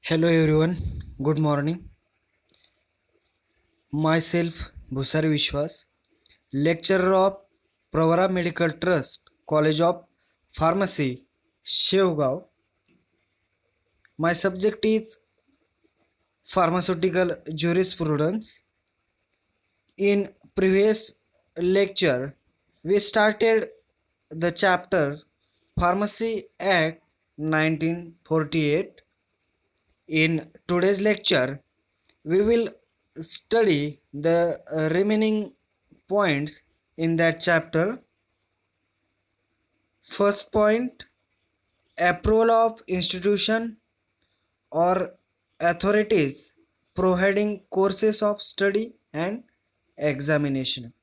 Hello everyone, good morning. Myself Bhusari Vishwas, lecturer of Pravara Medical Trust, College of Pharmacy, Shevgaon. My subject is pharmaceutical jurisprudence. In previous lecture, we started the chapter Pharmacy Act 1948. In today's lecture, we will study the remaining points in that chapter. First point, approval of institution or authorities providing courses of study and examination.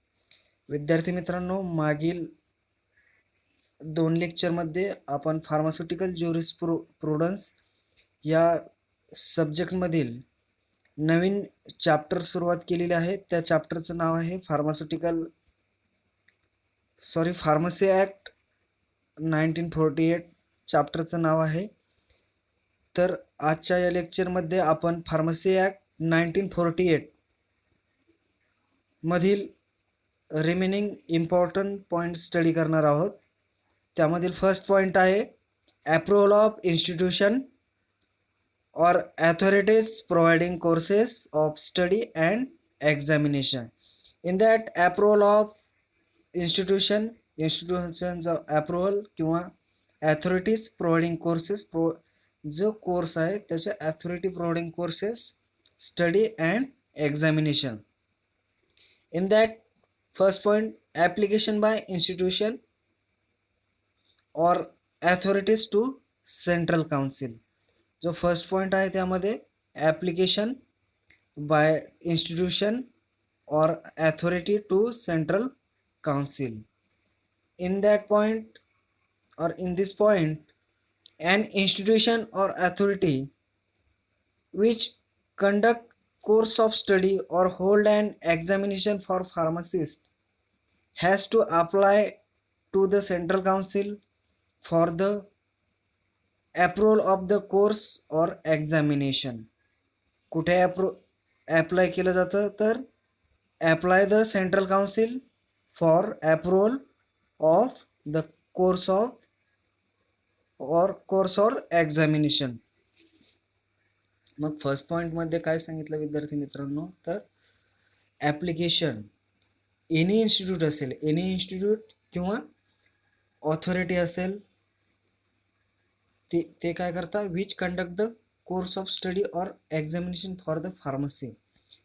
विद्यार्थी मित्रांनो, मागील दोन लेक्चरमध्ये आपण pharmaceutical ज्युरिस्प्रुडन्स या सब्जेक्टमधील नवीन chapter सुरुवात केलेली आहे. त्या चॅप्टरचं नाव आहे फार्मसी ॲक्ट 1948 चॅप्टरचं नाव आहे. तर आजच्या या लेक्चरमध्ये आपण फार्मसी ॲक्ट 1948 मधील रिमेनिंग इम्पॉर्टंट पॉईंट स्टडी करणार आहोत. त्यामधील फर्स्ट पॉईंट आहे approval of institution or authorities providing courses of study and examination. In that approval of institutions of approval किंवा authorities providing courses जो कोर्स आहे त्याचे authority providing courses study and examination. In that first point, application by institution or authorities to central council. जो first point आहे त्यामध्ये application by institution or authority to central council. In that point or in this point, an institution or authority which conduct course of study or hold an examination for pharmacist has to apply to the central council for the approval of the course or examination. कुठे apply केलं जातं तर apply the central council for approval of the course or examination. मग first पॉईंटमध्ये काय सांगितलं विद्यार्थी मित्रांनो, तर ॲप्लिकेशन एनी इन्स्टिट्यूट असेल, एनी इन्स्टिट्यूट किंवा ऑथॉरिटी असेल ते काय करतात, which conduct the course of study or examination for the pharmacy.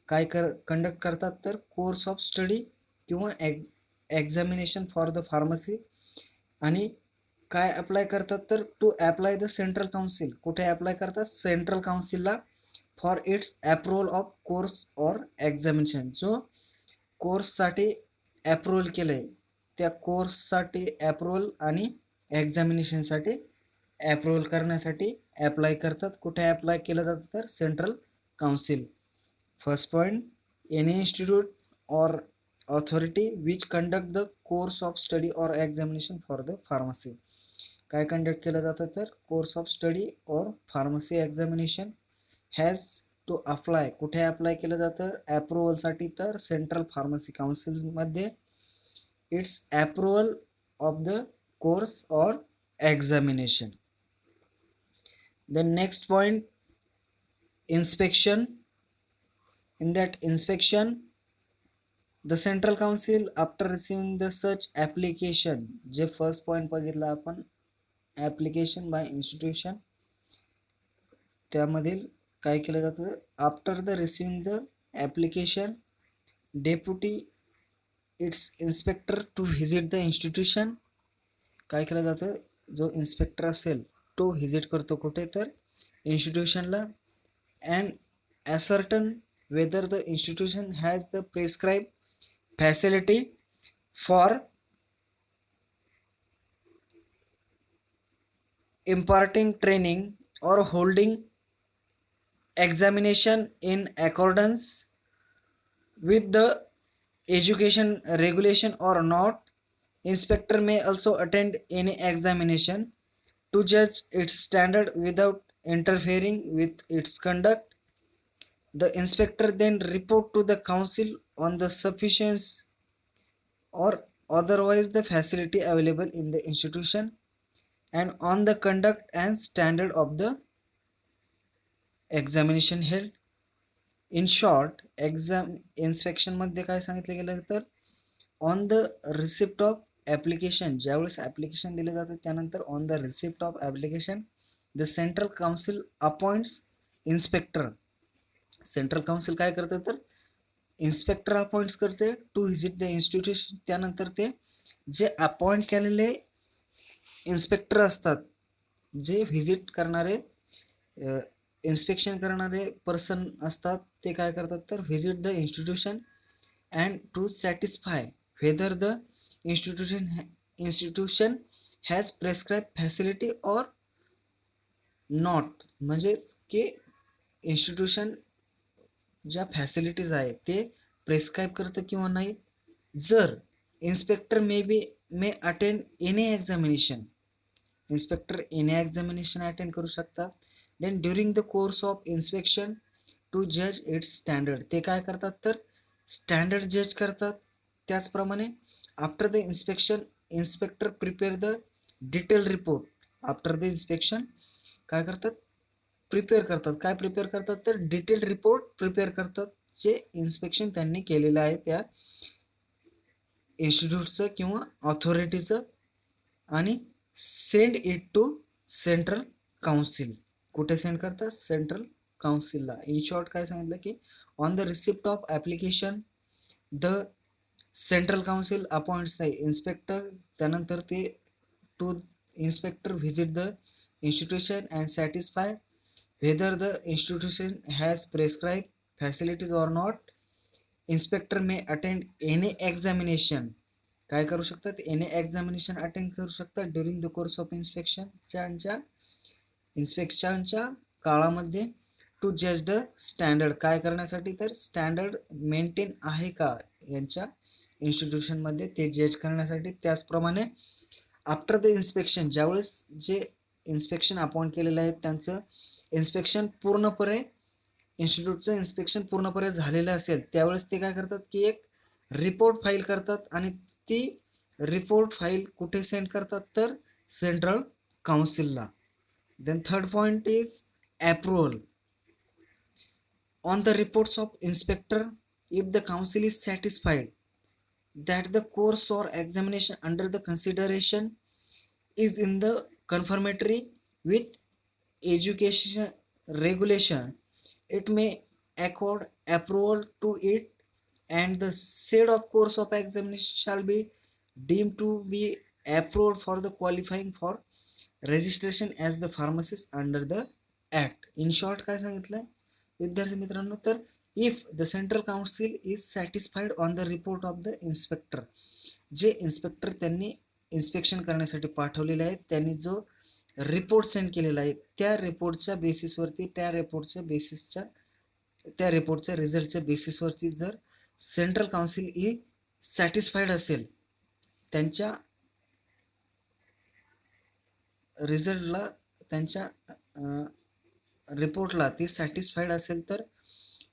काय कंडक्ट करतात तर कोर्स ऑफ स्टडी किंवा एक्झामिनेशन फॉर द फार्मसी. आणि काय अप्लाय करतात तर to apply the central council. कुठे अप्लाय करतात, सेंट्रल काउन्सिलला for its approval of course or examination. जो कोर्ससाठी अप्रूवल केलं आहे त्या कोर्ससाठी अप्रूवल आणि एक्झामिनेशनसाठी अप्रूवल करण्यासाठी अप्लाय करतात. कुठे अप्लाय केलं जातं तर central council. First point, any institute or authority which conduct the course of study or examination for the pharmacy. काय कंडक्ट केलं जातं तर course of study or pharmacy examination has to apply. कुठे अप्लाय केलं जातं अप्रूवलसाठी तर सेंट्रल फार्मसी काउन्सिलमध्ये its approval of the course or examination. The next point, inspection. In that inspection, the central council after receiving the such application, जे first point बघितला आपण application by institution, त्यामधील काय केलं जातं, after the receiving the application deputy its inspector to visit the institution. काय केलं जातं, जो इन्स्पेक्टर असेल तो व्हिजिट करतो कुठे तर इन्स्टिट्यूशनला, and ascertain whether the institution has the prescribe facility for imparting training or holding examination in accordance with the education regulation or not. Inspector may also attend any examination to judge its standard without interfering with its conduct. The inspector then report to the council on the sufficiency or otherwise the facility available in the institution and on the conduct and standard of the examination held. In short, exam inspection मध्ये काय सांगितलं गेलं तर on the receipt of application, ज्यावेळेस application दिले जातं त्यानंतर on the receipt of application the central council appoints inspector. Central council काय करतं तर इन्स्पेक्टर अपॉइंट्स करते टू व्हिजिट द इन्स्टिट्यूशन. त्यानंतर ते जे अपॉइंट केलेले इन्स्पेक्टर असतात, जे व्हिजिट करणारे इन्स्पेक्शन करणारे पर्सन असतात, ते काय करतात तर visit the institution and to satisfy whether the institution has prescribed facility or not. म्हणजे की इन्स्टिट्यूशन ज्या फॅसिलिटीज आहे ते प्रेस्क्राईब करतं किंवा नाही. जर inspector may attend any examination, inspector any examination attend करू शकतात. Then during the course of inspection to जज इट्स स्टँडर्ड, ते काय करतात तर स्टँडर्ड जज करतात. त्याचप्रमाणे after the inspection inspector prepare the detail report. After the inspection काय करतात प्रिपेअर करतात. काय प्रिपेअर करतात तर डिटेल रिपोर्ट प्रिपेअर करतात, जे इन्स्पेक्शन त्यांनी केलेलं आहे त्या इन्स्टिट्यूटचं किंवा ऑथॉरिटीचं, आणि send it to central council. कुठे सेंड करतात सेंट्रल काउन्सिलला. इन शॉर्ट काय सांगितलं की on the receipt of application the central council appoints the inspector. त्यानंतर ते to inspector visit the institution and satisfy whether the institution has prescribed facilities or not. Inspector may attend any examination. काय करू शकतात any examination attend करू शकतात during the course of इन्स्पेक्शनच्या काळामध्ये to जज the standard. काय करण्यासाठी तर स्टँडर्ड मेंटेन आहे का यांच्या इन्स्टिट्यूशनमध्ये ते जज करण्यासाठी. त्याचप्रमाणे आफ्टर द इन्स्पेक्शन, ज्यावेळेस जे इन्स्पेक्शन अपॉइंट केलेलं आहे त्यांचं इन्स्पेक्शन पूर्णपणे इन्स्टिट्यूटचं इन्स्पेक्शन पूर्णपणे झालेलं असेल, त्यावेळेस ते काय करतात की एक रिपोर्ट फाईल करतात आणि ती रिपोर्ट फाईल कुठे सेंड करतात तर सेंट्रल काउन्सिलला. Then third point is approval. On the reports of inspector if the council is satisfied that the course or examination under the consideration is in the conformity with education regulation, it may accord approval to it and the said of course of examination shall be deemed to be approved for the qualifying for registration as the pharmacist under the act. In short काय सांगितलं विद्यार्थी मित्रांनो तर if the central council is satisfied on the report of the inspector, जे inspector त्यांनी inspection करण्यासाठी पाठवलेले आहेत त्यांनी जो रिपोर्ट सेंड केलेला आहे त्या रिपोर्टच्या बेसिसवरती त्या रिपोर्टच्या रिझल्टच्या बेसिसवरती जर सेंट्रल काउन्सिल ही सॅटिस्फाईड असेल, त्यांच्या रिझल्टला त्यांच्या रिपोर्टला ती सॅटिस्फाईड असेल तर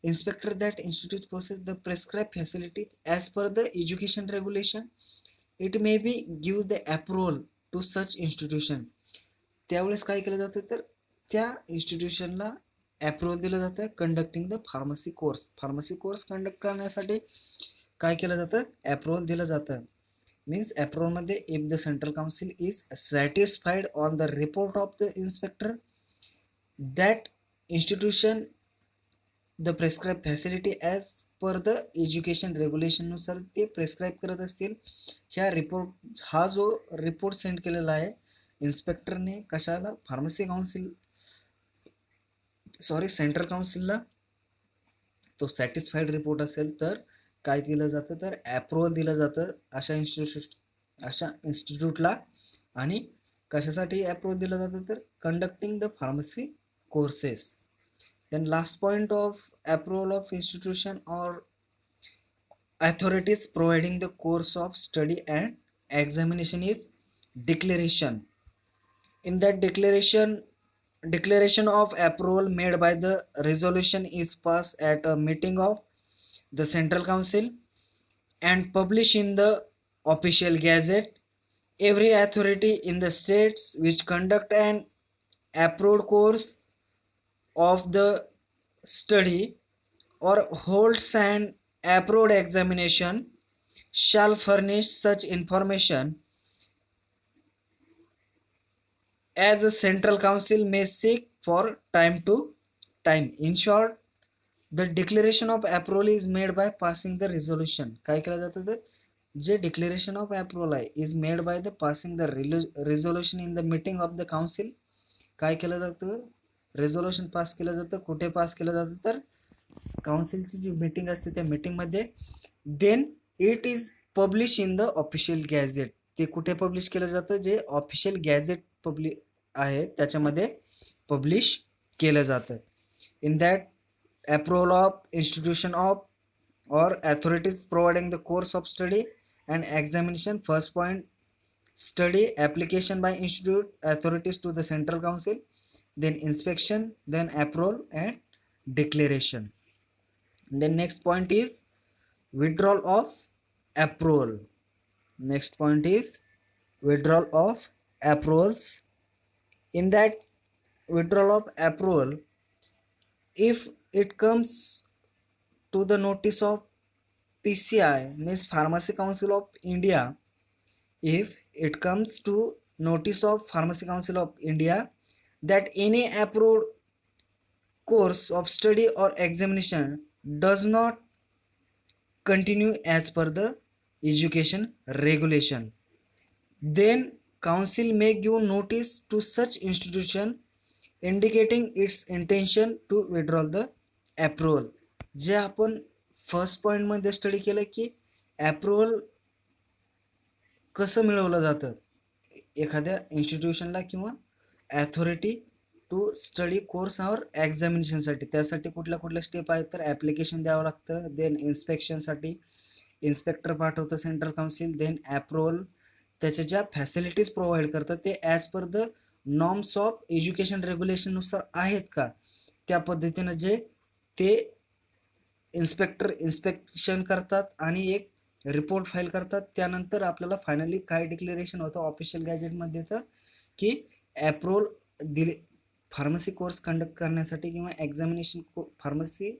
inspector that institute possess the prescribed facility as per the education regulation, it may be give the approval to such institution. त्यावेळेस काय केलं जातं तर त्या इन्स्टिट्यूशनला अप्रुव्हल दिलं जातं conducting the pharmacy course. Pharmacy course conduct करण्यासाठी काय केलं जातं अप्रुव्हल दिलं जातं. मीन्स अप्रुव्हलमध्ये if the central council is satisfied on the report of the inspector that institution the prescribe facility as per the education रेग्युलेशननुसार ते प्रेस्क्राईब करत असतील. ह्या रिपोर्ट हा जो रिपोर्ट सेंड केलेला आहे इन्स्पेक्टरने कशाला सेंट्रल काउन्सिलला, तो सॅटिस्फाईड रिपोर्ट असेल तर काय दिलं जातं तर अप्रुव्हल दिलं जातं अशा इन्स्टिट्यूटला. आणि कशासाठी अप्रुव्हल दिलं जातं तर conducting the pharmacy courses. Then last point of approval of institution or authorities providing the course of study and examination is declaration. In that declaration, declaration of approval made by the resolution is passed at a meeting of the Central Council and published in the official gazette. Every authority in the states which conduct an approved course of the study or holds an approved examination shall furnish such information as a central council may seek for time to time. In short, the declaration of approval is made by passing the resolution. काय केलं जातं तर जे declaration of approval आहे is made by the passing the resolution in the meeting of the council. काय केलं जातं resolution pass केलं जातं. कुठे पास केलं जातं तर काउन्सिलची जी मीटिंग असते त्या मीटिंगमध्ये. Then it is publish in the official gazette. ते कुठे पब्लिश केलं जातं जे ऑफिशियल गॅझेट आहे त्याच्यामध्ये पब्लिश केलं जातं. In that approval of institution of or authorities providing the course of study and examination. First point, study application by institute authorities to the central council, then inspection, then approval and declaration. Then next point is withdrawal of approval. Next point is withdrawal of approvals. In that withdrawal of approval, if it comes to the notice of PCI, means Pharmacy Council of India, if it comes to notice of Pharmacy Council of India that any approved course of study or examination does not continue as per the education regulation, then council may give notice to such institution indicating its intention to withdraw the approval. जे आपण first पॉईंटमध्ये study केलं की approval कसं मिळवलं जातं एखाद्या इन्स्टिट्यूशनला किंवा ॲथॉरिटी टू स्टडी कोर्स और एक्झामिनेशनसाठी. त्यासाठी कुठल्या कुठल्या स्टेप आहेत तर ॲप्लिकेशन द्यावं लागतं. देन इन्स्पेक्शनसाठी इन्स्पेक्टर पाठवतं सेंट्रल काउन्सिल. देन ॲप्रुव्हल त्याच्या ज्या फॅसिलिटीज प्रोव्हाइड करतात ते as per the norms of education रेग्युलेशननुसार आहेत का त्या पद्धतीनं जे ते इन्स्पेक्टर इन्स्पेक्शन करतात आणि एक रिपोर्ट फाईल करतात. त्यानंतर आपल्याला फायनली काय डिक्लेरेशन होतं ऑफिशियल गॅजेटमध्ये तर की ॲप्रुव्हल दिले फार्मसी कोर्स कंडक्ट करण्यासाठी किंवा examination pharmacy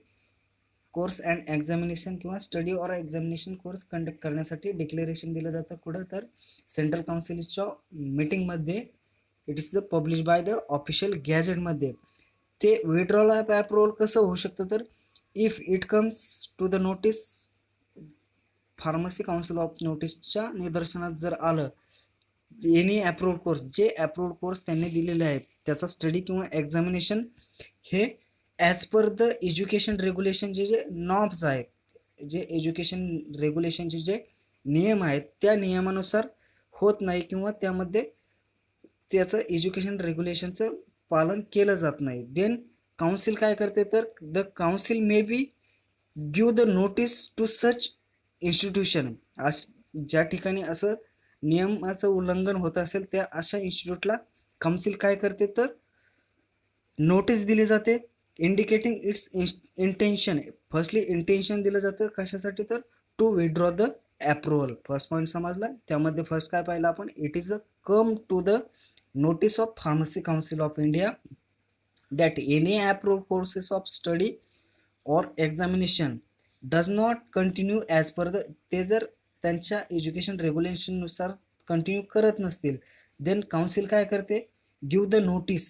course and examination किंवा study or examination course conduct करण्यासाठी डिक्लेरेशन दिलं जातं. कुठं तर सेंट्रल काउन्सिलच्या मीटिंगमध्ये. It is the publish by the official गॅजेटमध्ये. ते विड्रॉल ऑफ ॲप्रुव्हल कसं होऊ शकतं तर if it comes to the notice pharmacy council of नोटीसच्या निदर्शनात जर आलं एनी अप्रूव्ड कोर्स जे अप्रूव्ड कोर्स त्यांनी दिलेले आहेत त्याचा स्टडी किंवा एक्झामिनेशन हे as per the education regulation जे नॉर्म्स आहेत जे एज्युकेशन रेग्युलेशनचे जे नियम आहेत त्या नियमानुसार होत नाही किंवा त्यामध्ये त्याचं एज्युकेशन रेग्युलेशनचं पालन केलं जात नाही. देन काउन्सिल काय करते तर the council may be give the notice to such institution. ज्या ठिकाणी असं नियमाचं उल्लंघन होत असेल त्या अशा इन्स्टिट्यूटला काउन्सिल काय करते तर नोटीस दिली जाते indicating its intention. Firstly intention दिलं जातं कशासाठी तर to withdraw the approval. First point समजला. त्यामध्ये फर्स्ट काय पाहिलं आपण it is a come to the notice of Pharmacy Council of India that any approved courses of study or examination does not continue as per the ते जर त्यांच्या education रेग्युलेशननुसार continue करत नसतील देन काउन्सिल काय करते गिव द नोटीस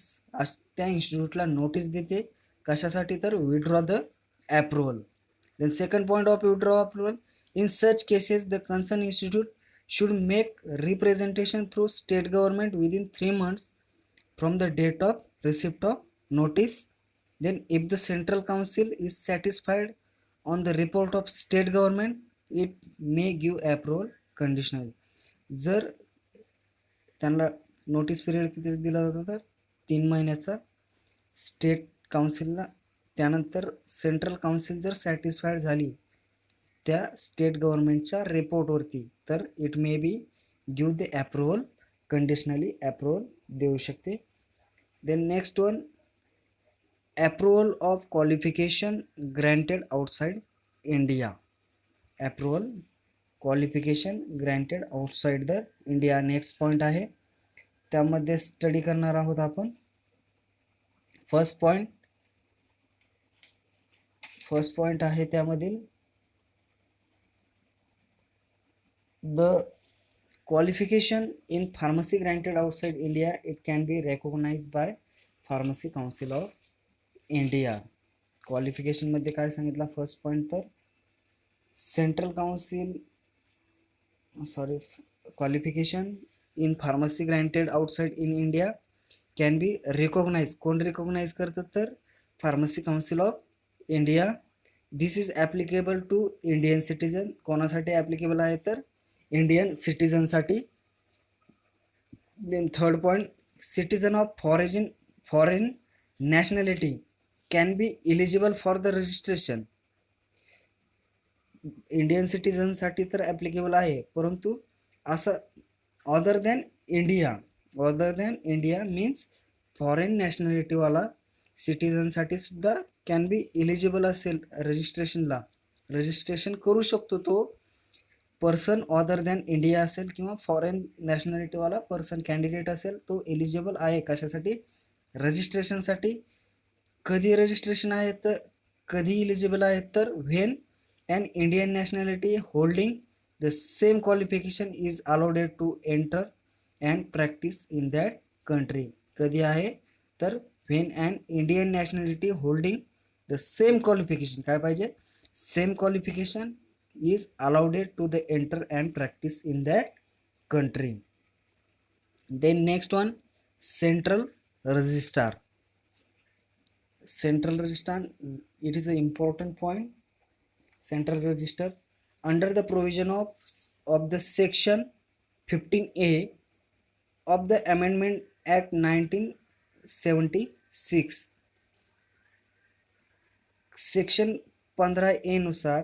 त्या इन्स्टिट्यूटला notice देते कशासाठी तर withdraw the approval. Then second point of withdraw approval in such cases the concern institute should make representation through state government within 3 months from the date of receipt of notice. Then if the central council is satisfied on the report of state government it may give approval conditionally. जर त्यांना notice period किती दिला जातो तर 3 महिन्याचा state काउन्सिलला. त्यानंतर central council जर satisfied झाली त्या स्टेट गव्हर्नमेंटच्या रिपोर्टवरती तर it may be give the approval conditionally approval देऊ शकते. Then next one, approval of qualification granted outside India. Approval qualification granted outside the India. Next point आहे, त्यामध्ये स्टडी करणार आहोत आपण. फर्स्ट पॉईंट आहे त्यामधील the qualification in pharmacy granted outside India, it can be recognized by Pharmacy Council of India. Qualification मध्ये काय सांगितलं फर्स्ट पॉइंट तर central council qualification in pharmacy granted outside in India can be recognize. कोण recognize करतात तर pharmacy council of India. This is applicable to Indian citizen. कोणासाठी applicable आहे तर इंडियन सिटीजनसाठी. Then third point, citizen of foreign nationality can be eligible for the registration. Indian सिटीजनसाठी तर applicable आहे, परंतु असं other than India means foreign नॅशनॅलिटीवाला सिटीजनसाठी सुद्धा कॅन बी इलिजिबल असेल रजिस्ट्रेशनला. रजिस्ट्रेशन करू शकतो तो पर्सन अदर दॅन इंडिया असेल किंवा फॉरेन नॅशनॅलिटीवाला पर्सन कॅन्डिडेट असेल, तो एलिजिबल आहे कशासाठी रजिस्ट्रेशनसाठी. कधी रजिस्ट्रेशन आहे तर कधी इलिजिबल आहे तर when and Indian nationality holding the same qualification is allowed to enter and practise in that country. कधी आहे तर when and Indian nationality holding the same qualification, काय पाहिजे same qualification is allowed to the enter and practice in that country. Then next one, central register. It is an important point. Central register under the provision of the section 15A of the Amendment Act 1976. Section 15A नुसार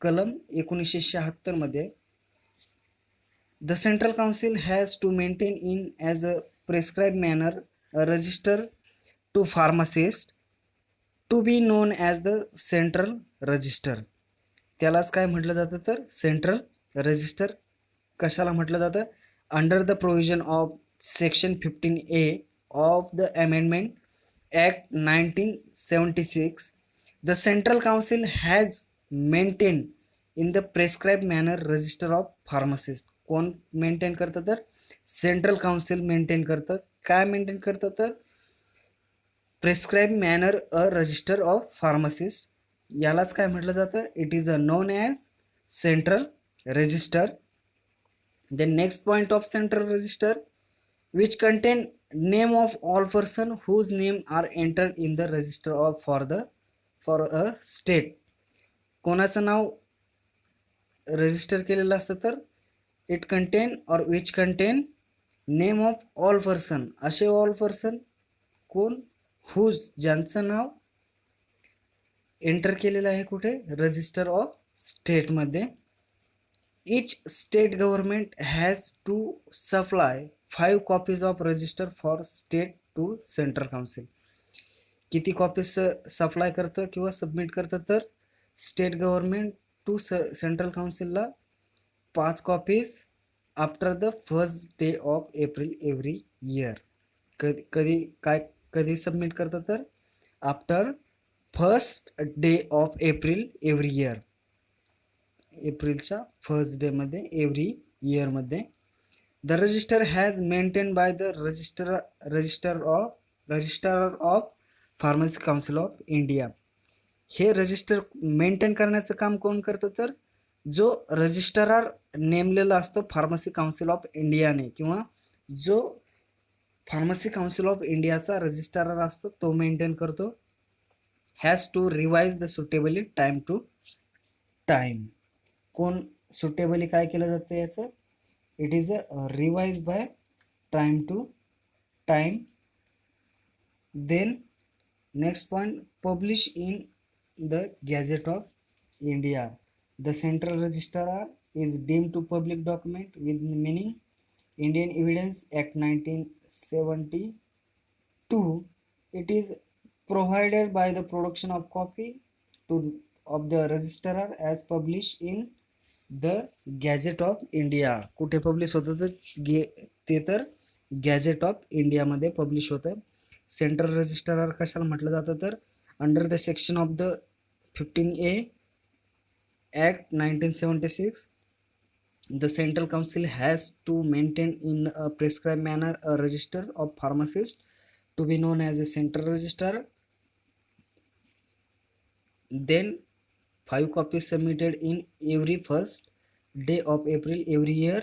कलम 1976 मध्ये the central council has to maintain in as a prescribe manner a register to pharmacist to be known as the central register. त्यालाच काय म्हटलं जातं तर central register. कशाला म्हटलं जातं? Under the provision of section 15A of the amendment act 1976 the central council has maintain in the prescribe manner register of pharmacist. कोण maintain करतं तर सेंट्रल काउन्सिल मेंटेन करतं. काय मेंटेन करतं तर prescribe manner a register of pharmacist. यालाच काय म्हटलं जातं? It is a known as central register. The next point of central register which contain name of all person whose name are entered in the register of for a state. कोणाचं नाव register केलेलं असतं तर it contain or which contain name of all person. असे all person कोण? Whose, ज्यांचं नाव enter केलेलं आहे कुठे? रजिस्टर ऑफ स्टेटमध्ये. Each state government has to supply 5 copies of register for state to central council. किती कॉपीज सप्लाय करतं किंवा सबमिट करतं तर स्टेट गव्हर्नमेंट टू सेंट्रल काउन्सिलला 5 copies after the first day of April every year. कधी submit करतं तर after first day of April every year. एप्रिलच्या फर्स्ट डेमध्ये एव्हरी इयरमध्ये. The register has maintain by the registrar of pharmacy council of India. हे register maintain करण्याचं काम कोण करतं तर जो रजिस्ट्रार नेमलेला असतो फार्मसी काउन्सिल ऑफ इंडियाने, किंवा जो फार्मसी काउन्सिल ऑफ इंडियाचा रजिस्ट्रार असतो तो मेंटेन करतो. Has to revise the suitably time to time. कोण सुटेबली काय केलं जातं याचं? It is a revise by time to time. Then next point, publish in the Gazette of India. The Central Registrar is deemed to public document with meaning Indian Evidence Act 1970 2. It is provided by the production of copy of the registrar as published in the gadget of India. कुठे publish होतं तर ते तर gadget of इंडियामध्ये publish होतं. Central registrar कशाला म्हटलं जातं तर under the section of the 15A act 1976 the central council has to maintain in a prescribed manner a register of pharmacists to be known as a central register. Then 5 copies submitted in every first day of April every year.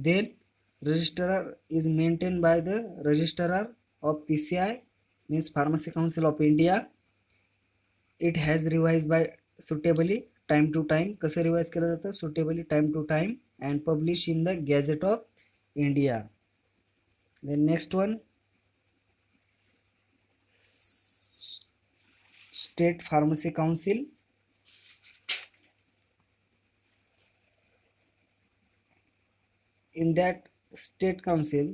Then registrar is maintained by the registrar of PCI, means Pharmacy Council of India. It has revised by suitably time to time. कसं revise केलं जातं suitably time to time and published in the Gazette of India. Then next one, State Pharmacy Council. In that State Council,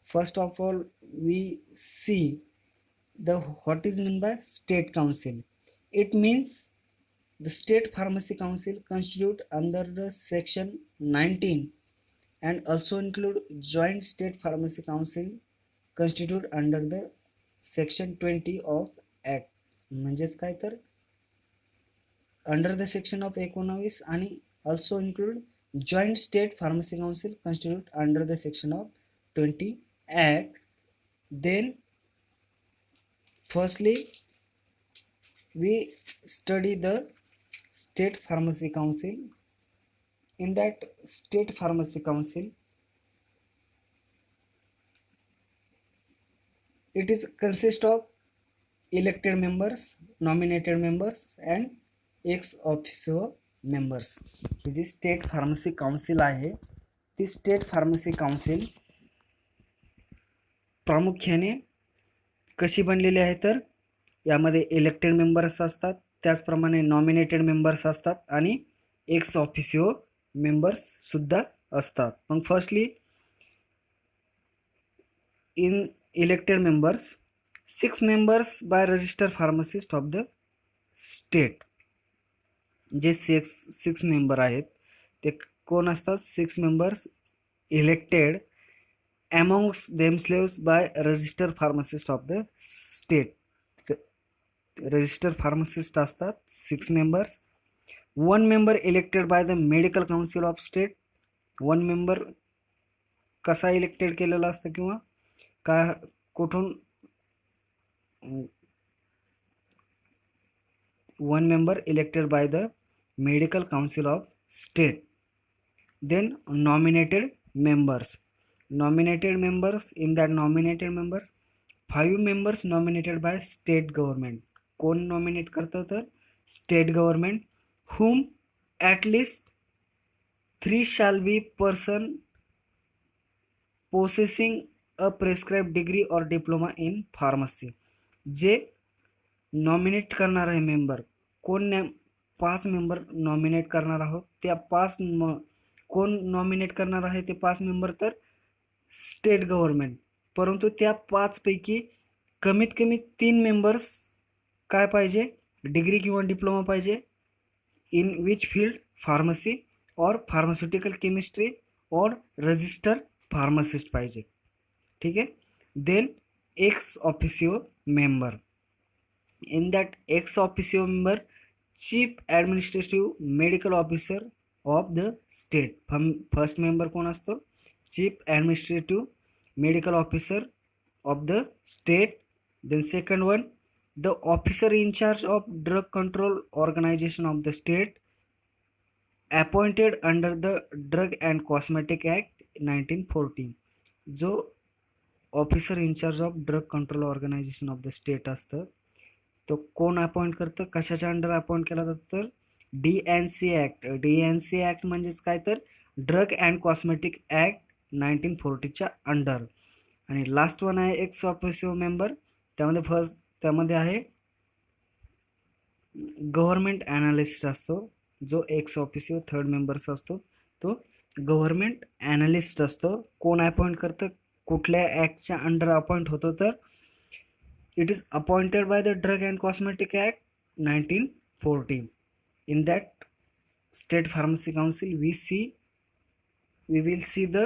first of all we see the what is meant by State Council. It means the State Pharmacy Council constitute under the section 19 and also include Joint State Pharmacy Council constitute under the section 20 of Act. म्हणजेच काय तर under the section of 19 आणि also include Joint State Pharmacy Council constitute under the section of 20 Act. Then firstly we study the State Pharmacy Council. In that State Pharmacy Council, it is consist of elected members, nominated members and ex officio members. जी state pharmacy council आहे ती state pharmacy council प्रामुख्याने कशी बनलेली आहे तर यामध्ये elected members असतात, त्याचप्रमाणे नॉमिनेटेड मेंबर्स असतात आणि एक्स ऑफिसिओ मेंबर्स सुद्धा असतात. पण firstly in elected members 6 members by register pharmacist of the state. जे 6 मेंबर आहेत ते कोण असतात? 6 members elected amongst themselves by register pharmacist of the state. Register pharmacist असतात 6 members. 1 member elected by the medical council of state. 1 member कसा elected केलेला असतं किंवा का कुठून? 1 member elected by the medical council of state. Then nominated members. In that nominated members 5 members nominated by state government. कोण nominate करतं तर state government. whom at least 3 shall be person possessing a prescribed degree or diploma in pharmacy. जे nominate करणार आहे member कोण 5 member nominate करणार आहोत. त्या 5 कोण नॉमिनेट करणार आहे ते 5 मेंबर तर स्टेट गव्हर्नमेंट. परंतु त्या 5 पैकी कमीत कमी 3 मेंबर्स काय पाहिजे? डिग्री किंवा डिप्लोमा पाहिजे. In which field? Pharmacy or pharmaceutical chemistry or register pharmacist पाहिजे. ठीक आहे. Then ex officio member. In that ex officio member chief administrative medical officer of the state. First member कोण असतो? Chief administrative medical officer of the state. Then second one the officer in charge of drug control organisation of the state appointed under the drug and cosmetic act 1940. जो officer in charge of drug control organisation of the state असतं तो कोण appoint करतं? कशाच्या under appoint केला जातं तर DNC act. DNC act म्हणजेच काय तर ड्रग अँड कॉस्मेटिक ॲक्ट 1940च्या अंडर. आणि लास्ट वन आहे एक्स ऑफिसिओ मेंबर. त्यामध्ये आहे गव्हर्नमेंट ॲनालिस्ट असतो. जो एक्स ऑफिसिओ थर्ड मेंबर्स असतो तो गव्हर्नमेंट ॲनालिस्ट असतो. कोण अपॉइंट करतं? कुठल्या ॲक्टच्या अंडर अपॉइंट होतो तर it is appointed by the drug and cosmetic act 1914. In that state pharmacy council we will see the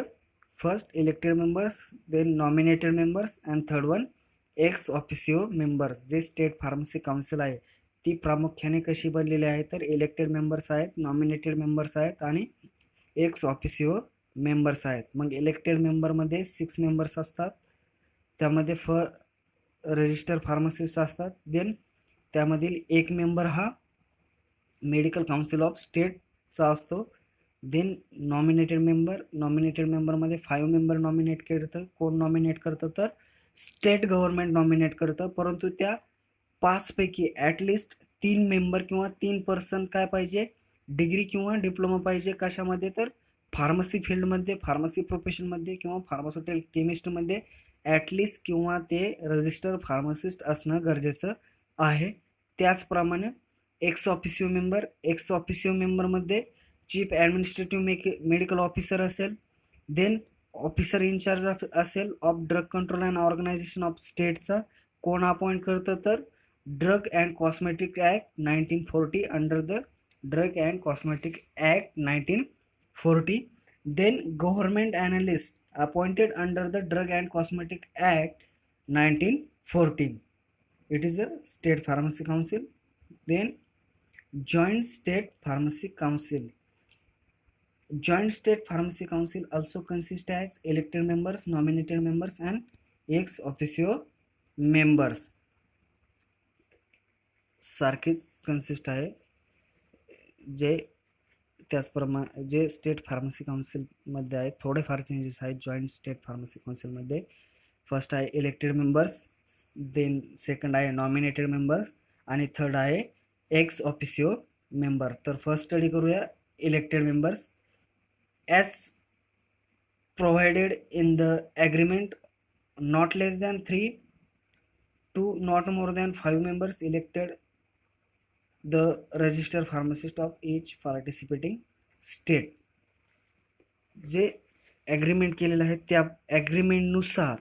first elected members, then nominated members, and third one ex officio members. जे state pharmacy council आहे ती प्रामुख्याने कशी बनलेली आहे तर elected members आहेत, nominated members आहेत आणि एक्स ऑफिसिओ मेंबर्स आहेत. मग इलेक्टेड मेंबरमध्ये 6 मेंबर्स असतात, त्यामध्ये रजिस्टर फार्मासिस्ट असतात. देन त्यामधील एक मेंबर हा मेडिकल काउन्सिल ऑफ स्टेटचा असतो. देन नॉमिनेटेड मेंबरमध्ये 5 मेंबर नॉमिनेट करतं. कोण नॉमिनेट करतं तर स्टेट गव्हर्नमेंट नॉमिनेट करतं. परंतु त्या 5 पैकी ॲटलिस्ट 3 मेंबर किंवा 3 पर्सन काय पाहिजे, डिग्री किंवा डिप्लोमा पाहिजे. कशामध्ये तर फार्मसी फील्डमध्ये, फार्मसी प्रोफेशनमध्ये किंवा फार्मास्युटिकल केमिस्ट्रीमध्ये ॲटलिस्ट किंवा ते रजिस्टर फार्मासिस्ट असणं गरजेचं आहे. त्याचप्रमाणे एक्स ऑफिसिओ मेंबरमध्ये चीफ ॲडमिनिस्ट्रेटिव्ह मेडिकल ऑफिसर असेल. देन ऑफिसर इन्चार्ज असेल of drug control and organisation of स्टेटचा. कोण अपॉइंट करतं तर drug and cosmetic act 1940 under the drug and cosmetic act 1940. Then government analyst appointed under the drug and cosmetic act 1914. It is a state pharmacy council. Then joint state pharmacy council. Joint state pharmacy council also consists as elected members, nominated members and ex officio members. सारखेच consist आहे. जे state pharmacy काउन्सिलमध्ये आहे थोडेफार changes आहेत joint state pharmacy काउन्सिलमध्ये. First आहे elected members, then second आहे nominated members आणि third आहे एक्स ऑफिसिओ मेंबर. तर फर्स्ट स्टडी करूया elected members. As provided in the agreement, not less than 3 to not more than 5 members elected the registered pharmacist of each participating state. जे agreement केलेलं आहे त्या ॲग्रीमेंटनुसार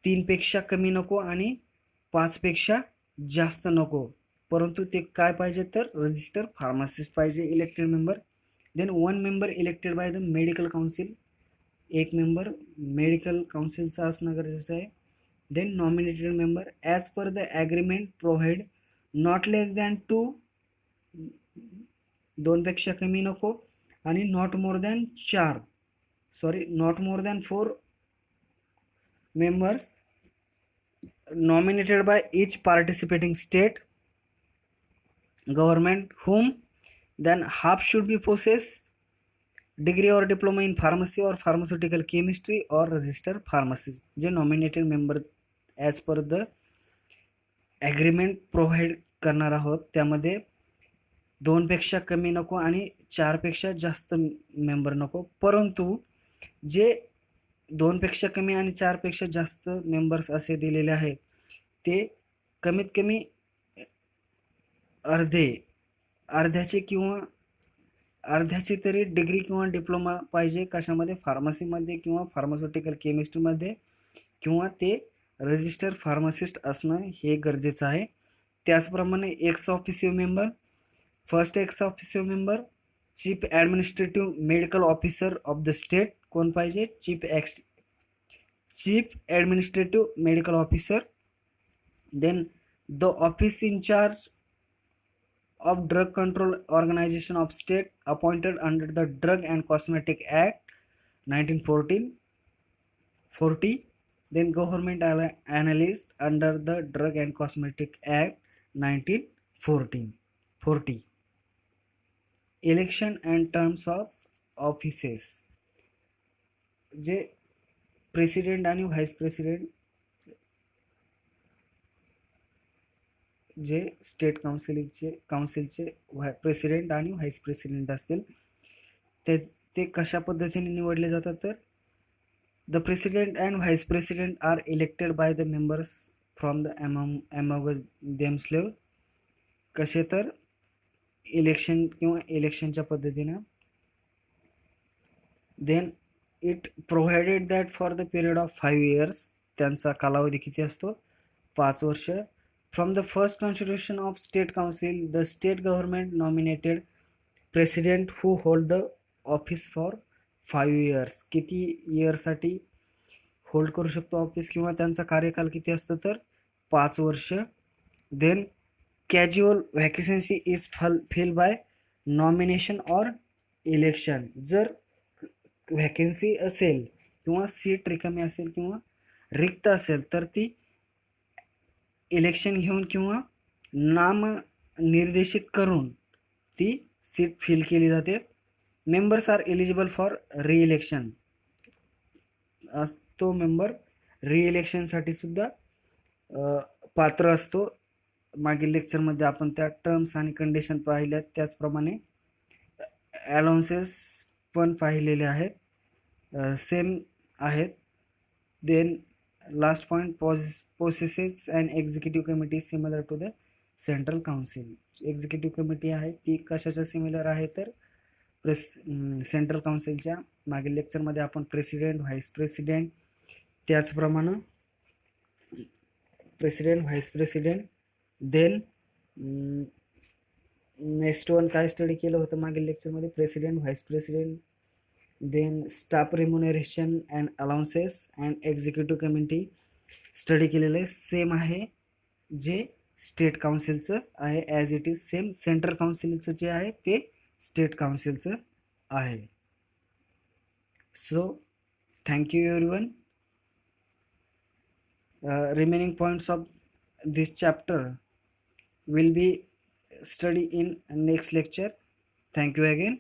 3 पेक्षा कमी नको आणि 5 पेक्षा जास्त नको, परंतु ते काय पाहिजे तर रजिस्टर फार्मासिस्ट पाहिजे elected member. Then 1 member elected by the medical council, एक मेंबर मेडिकल काउन्सिलचा असणं गरजेचं आहे. Then nominated member as per the agreement provide not less than 2, 2 पेक्षा कमी नको आणि not more than 4 members nominated by each participating state government whom then half should be possess degree or diploma in pharmacy or pharmaceutical chemistry or register pharmacist. जे nominated member as per the agreement provide करणार आहोत त्यामध्ये 2 पेक्षा कमी नको आणि 4 पेक्षा जास्त मेंबर नको. परंतु जे 2 पेक्षा कमी आणि 4 पेक्षा जास्त मेंबर्स असे दिलेले आहेत ते कमीत कमी अर्ध्याची तरी डिग्री किंवा डिप्लोमा पाहिजे. कशामध्ये? फार्मसीमध्ये किंवा फार्मास्युटिकल केमिस्ट्रीमध्ये, किंवा ते रजिस्टर फार्मासिस्ट असणं हे गरजेचं आहे. त्याचप्रमाणे ex officio member, first ex officio member chief administrative medical officer of the state. कोण पाहिजे? Chief administrative medical officer. Then the office in charge of drug control organization of state appointed under the drug and cosmetic act 1940. Then government analyst under the drug and cosmetic act 1940. election and terms of offices. जे president आणि vice president जे state काउन्सिलचे president आणि vice president असतील ते कशा पद्धतीने निवडले जातात तर the president and vice president are elected by the members from the among themselves. कसे तर इलेक्शनच्या पद्धतीनं. Then it provided that for the period of 5 years, त्यांचा कालावधी किती असतो? 5 वर्ष. From the first constitution of state council, the state government nominated president who hold the office for 5 years. किती इयरसाठी होल्ड करू शकतो ऑफिस किंवा त्यांचा कार्यकाल किती असतो? तर 5 वर्ष. Then casual vacancy is fill by nomination or election. जर व्हॅकन्सी असेल किंवा सीट रिकामी असेल किंवा रिक्त असेल तर ती इलेक्शन घेऊन किंवा नाम निर्देशित करून ती सीट फिल केली जाते. Members are eligible for reelection. तो मेंबर रिइलेक्शनसाठी सुद्धा पात्र असतो. मागील लेक्चरमध्ये आपण त्या टर्म्स आणि कंडिशन पाहिल्यात, त्याचप्रमाणे अलाउन्सेस पण पाहिलेले आहेत, सेम आहेत. Then last point, possesses and executive committee similar to the central council. Executive committee आहे ती कशाच्या सिमिलर आहे? तर सेंट्रल काउन्सिलच्या. मागील लेक्चरमध्ये आपण प्रेसिडेंट, व्हाईस प्रेसिडेंट, त्याचप्रमाणे president, vice president, then next one काय स्टडी केलं होतं मागील लेक्चरमध्ये? President, vice president, then staff remuneration and allowances and executive committee study केलेलं आहे. सेम आहे जे स्टेट काउन्सिलचं आहे, as it is same central काउन्सिलचं जे आहे ते स्टेट काउन्सिलचं आहे. So thank you everyone. remaining points of this chapter will be study in next lecture. Thank you again.